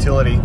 utility.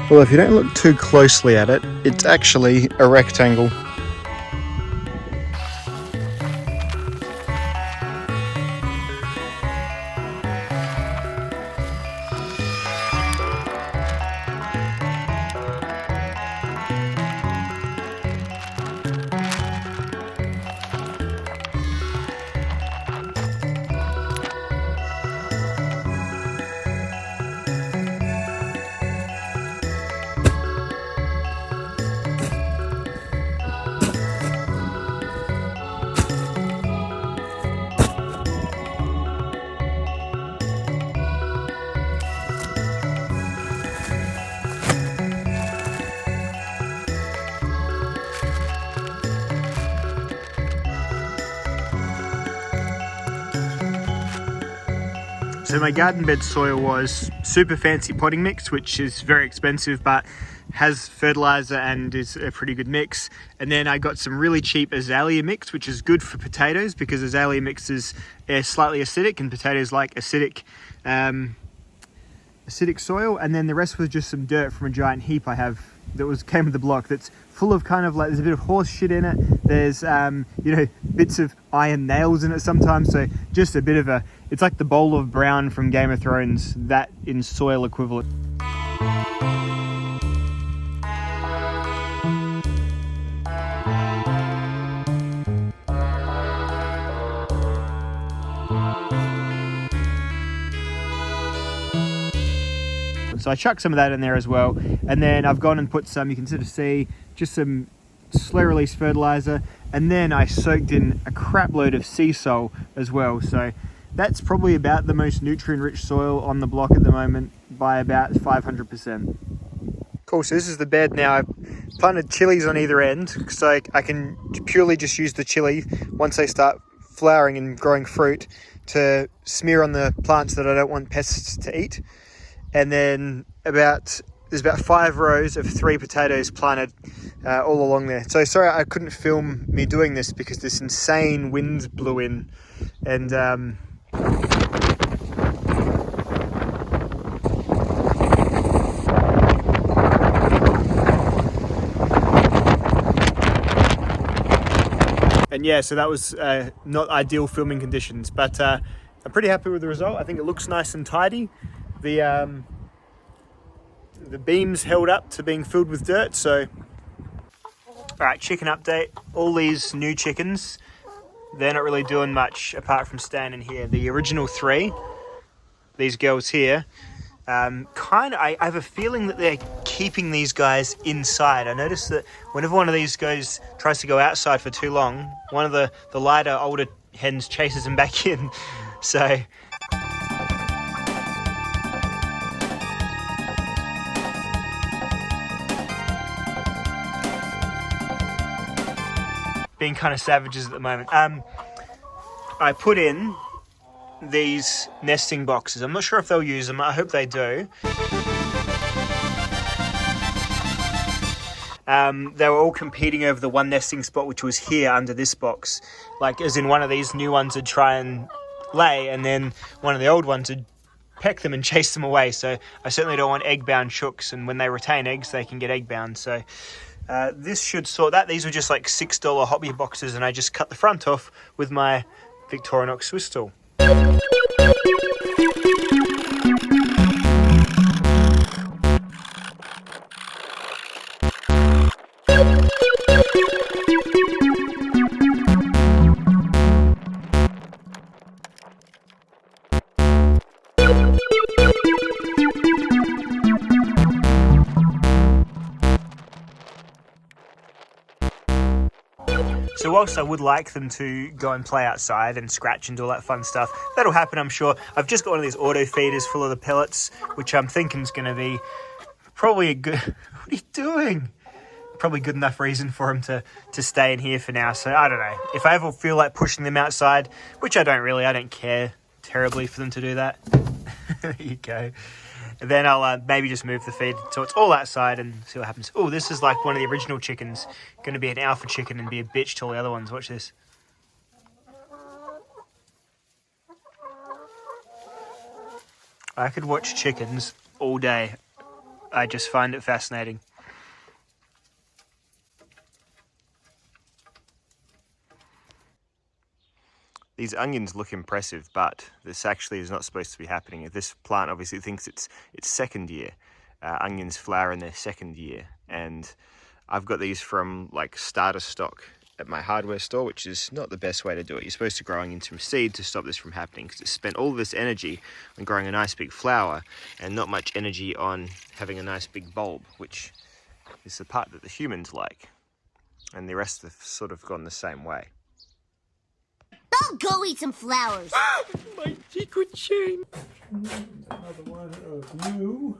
Well, if you don't look too closely at it, it's actually a rectangle. So my garden bed soil was super fancy potting mix, which is very expensive, but has fertilizer and is a pretty good mix. And then I got some really cheap azalea mix, which is good for potatoes because azalea mix is slightly acidic and potatoes like acidic soil. And then the rest was just some dirt from a giant heap I have that came with the block that's full of kind of like, there's a bit of horse shit in it. There's, you know, bits of iron nails in it sometimes. So just a bit of it's like the bowl of brown from Game of Thrones, that in soil equivalent. So I chucked some of that in there as well. And then I've gone and put some, you can sort of see, just some slow release fertilizer. And then I soaked in a crap load of sea salt as well. So that's probably about the most nutrient rich soil on the block at the moment by about 500%. Cool, so this is the bed now. I've planted chilies on either end, so I can purely just use the chili once they start flowering and growing fruit to smear on the plants that I don't want pests to eat. And then there's about 5 rows of 3 potatoes planted all along there. So sorry I couldn't film me doing this because this insane wind blew in and yeah, so that was not ideal filming conditions, but I'm pretty happy with the result. I think it looks nice and tidy. The beams held up to being filled with dirt, so... Alright, chicken update. All these new chickens, they're not really doing much apart from staying in here. The original 3, these girls here, I have a feeling that they're keeping these guys inside. I noticed that whenever one of these guys tries to go outside for too long, one of the lighter, older hens chases him back in. So... being kind of savages at the moment. I put in these nesting boxes. I'm not sure if they'll use them. I hope they do. They were all competing over the one nesting spot, which was here under this box. Like, as in one of these new ones would try and lay, and then one of the old ones would peck them and chase them away. So I certainly don't want egg-bound chooks, and when they retain eggs, they can get egg-bound. So this should sort that. These were just like $6 hobby boxes, and I just cut the front off with my Victorinox Swisstool. So whilst I would like them to go and play outside and scratch and do all that fun stuff, that'll happen, I'm sure. I've just got one of these auto feeders full of the pellets, which I'm thinking is going to be probably a good... What are you doing? Probably good enough reason for them to stay in here for now. So I don't know. If I ever feel like pushing them outside, which I don't really, I don't care terribly for them to do that. There you go. And then I'll maybe just move the feed so it's all outside and see what happens. Oh, this is like one of the original chickens. Going to be an alpha chicken and be a bitch to all the other ones. Watch this. I could watch chickens all day. I just find it fascinating. These onions look impressive, but this actually is not supposed to be happening. This plant obviously thinks it's second year. Onions flower in their second year. And I've got these from like starter stock at my hardware store, which is not the best way to do it. You're supposed to grow onions from seed to stop this from happening, because it's spent all this energy on growing a nice big flower and not much energy on having a nice big bulb, which is the part that the humans like. And the rest have sort of gone the same way. I'll go eat some flowers. My secret chain. Another one of you.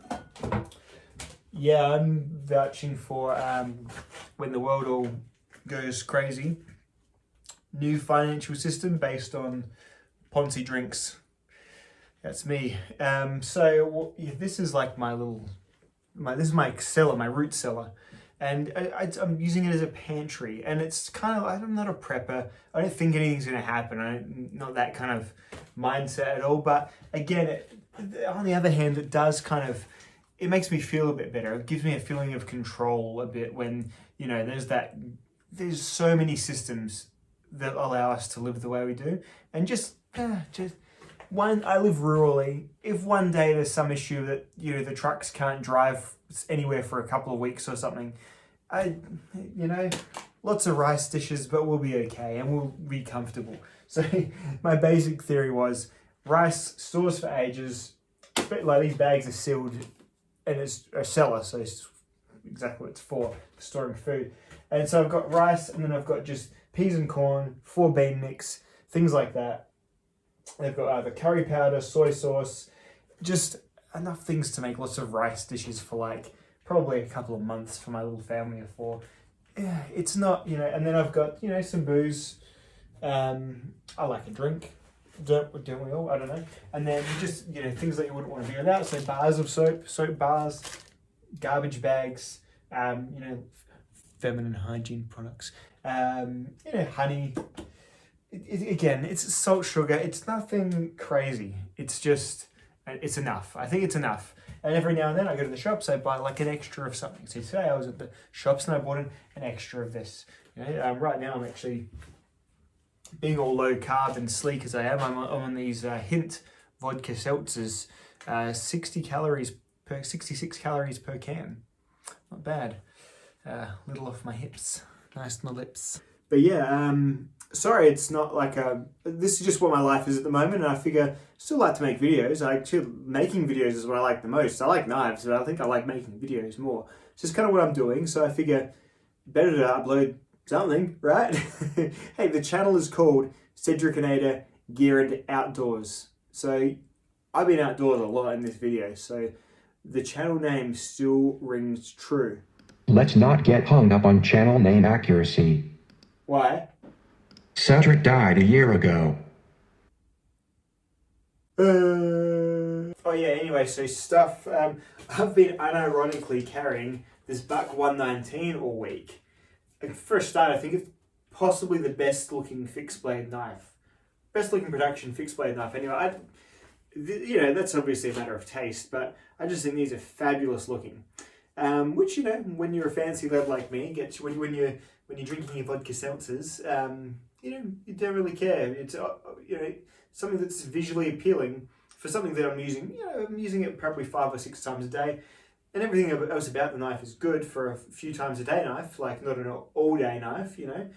Yeah, I'm vouching for when the world all goes crazy. New financial system based on Ponzi drinks. That's me. So yeah, this is like this is my cellar, my root cellar. And I'm using it as a pantry, and it's kind of, I'm not a prepper. I don't think anything's going to happen. I'm not that kind of mindset at all. But again, on the other hand, it does kind of, it makes me feel a bit better. It gives me a feeling of control a bit when, you know, there's so many systems that allow us to live the way we do. And just one, I live rurally. If one day there's some issue that, you know, the trucks can't drive anywhere for a couple of weeks or something, lots of rice dishes, but we'll be okay and we'll be comfortable. So my basic theory was rice stores for ages, but like these bags are sealed and it's a cellar, so it's exactly what it's for storing food. And so I've got rice, and then I've got just peas and corn, 4 bean mix, things like that. I've got either curry powder, soy sauce, just enough things to make lots of rice dishes for like probably a couple of months for my little family of 4. Yeah, it's not, you know, and then I've got, you know, some booze. I like a drink. Don't we all? I don't know. And then just, you know, things that you wouldn't want to be without. So bars of soap bars, garbage bags, you know, feminine hygiene products, you know, honey. Again, it's salt, sugar. It's nothing crazy. It's just, it's enough. I think it's enough. And every now and then I go to the shops, I buy like an extra of something. So today I was at the shops and I bought an extra of this. You know, right now I'm actually, being all low carb and sleek as I am, I'm on these Hint vodka seltzers, 66 calories per can. Not bad. Little off my hips, nice on the lips. But yeah, sorry, it's not like this is just what my life is at the moment, and I figure I still like to make videos. Making videos is what I like the most. I like knives, but I think I like making videos more. It's just kind of what I'm doing, so I figure better to upload something, right? Hey, the channel is called Cedric and Ada Geared Outdoors. So I've been outdoors a lot in this video, so the channel name still rings true. Let's not get hung up on channel name accuracy. Why? Cedric died a year ago. Oh yeah, anyway, so stuff, I've been unironically carrying this Buck 119 all week. And for a start, I think it's possibly the best looking fixed blade knife. Best looking production fixed blade knife. Anyway, you know, that's obviously a matter of taste, but I just think these are fabulous looking. Which, you know, when you're a fancy lad like me, gets when you're drinking your vodka seltzers, you know, you don't really care. It's you know, something that's visually appealing for something that I'm using. You know, I'm using it probably 5 or 6 times a day, and everything else about the knife is good for a few times a day knife, like not an all day knife. You know,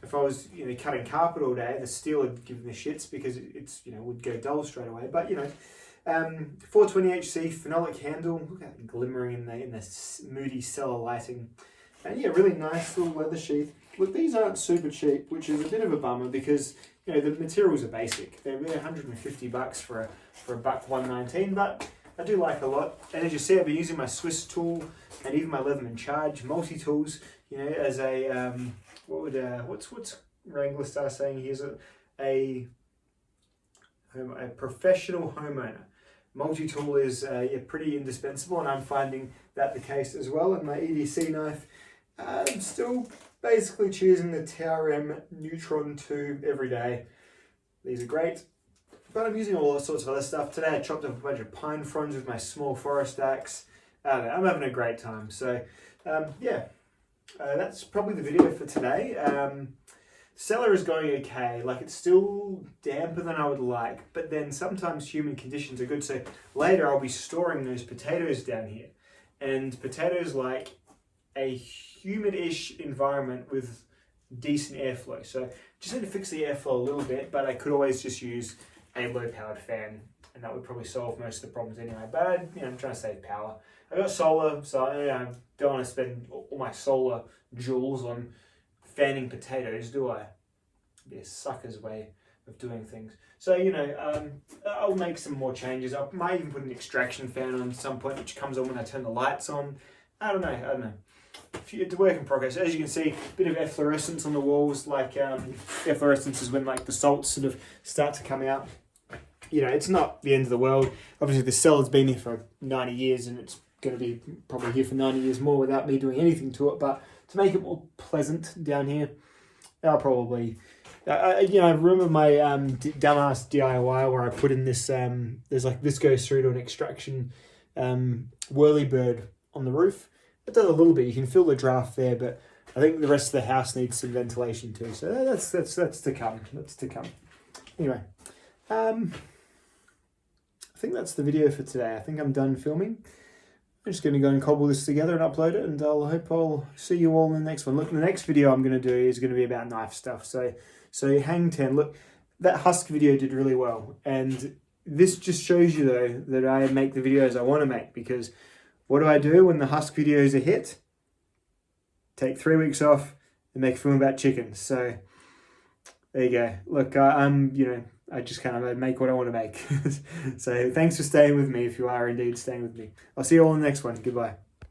if I was, you know, cutting carpet all day, the steel would give me the shits because it's, you know, would go dull straight away. But you know. 420 HC phenolic handle. Look at that glimmering in the moody cellar lighting. And yeah, really nice little leather sheath. Look, these aren't super cheap, which is a bit of a bummer because, you know, the materials are basic. They're really $150 for a buck 119, but I do like a lot. And as you see, I've been using my Swisstool and even my Leatherman Charge multi-tools, you know, as a, what's Wrangler Star saying here? Is it a professional homeowner? Multi-tool is yeah, pretty indispensable, and I'm finding that the case as well. And my EDC knife, I'm still basically choosing the TRM Neutron 2 every day. These are great, but I'm using all sorts of other stuff. Today I chopped up a bunch of pine fronds with my small forest axe. I don't know, I'm having a great time. So yeah, that's probably the video for today. Cellar is going okay, like it's still damper than I would like, but then sometimes human conditions are good. So later I'll be storing those potatoes down here, and potatoes like a humid-ish environment with decent airflow. So just need to fix the airflow a little bit, but I could always just use a low-powered fan, and that would probably solve most of the problems anyway. But you know, I'm trying to save power. I got solar, so I don't want to spend all my solar joules on fanning potatoes, do I? It'd be a sucker's way of doing things. So, you know, I'll make some more changes. I might even put an extraction fan on at some point, which comes on when I turn the lights on. I don't know. It's a work in progress. As you can see, a bit of efflorescence on the walls. Like, efflorescence is when, like, the salts sort of start to come out. You know, it's not the end of the world. Obviously, the cellar's been here for 90 years, and it's going to be probably here for 90 years more without me doing anything to it. But to make it more pleasant down here, I'll probably, you know, I remember my dumbass DIY where I put in this, there's like, this goes through to an extraction whirlybird on the roof. It does a little bit, you can feel the draft there, but I think the rest of the house needs some ventilation too. So that's to come, that's to come. Anyway, I think that's the video for today. I think I'm done filming. I'm just going to go and cobble this together and upload it, and I hope I'll see you all in the next one. Look, the next video I'm going to do is going to be about knife stuff. So hang 10. Look, that husk video did really well, and this just shows you though that I make the videos I want to make, because what do I do when the husk videos are hit? Take 3 weeks off and make a film about chickens. So there you go. Look, you know, I just kind of make what I want to make. So thanks for staying with me if you are indeed staying with me. I'll see you all in the next one. Goodbye.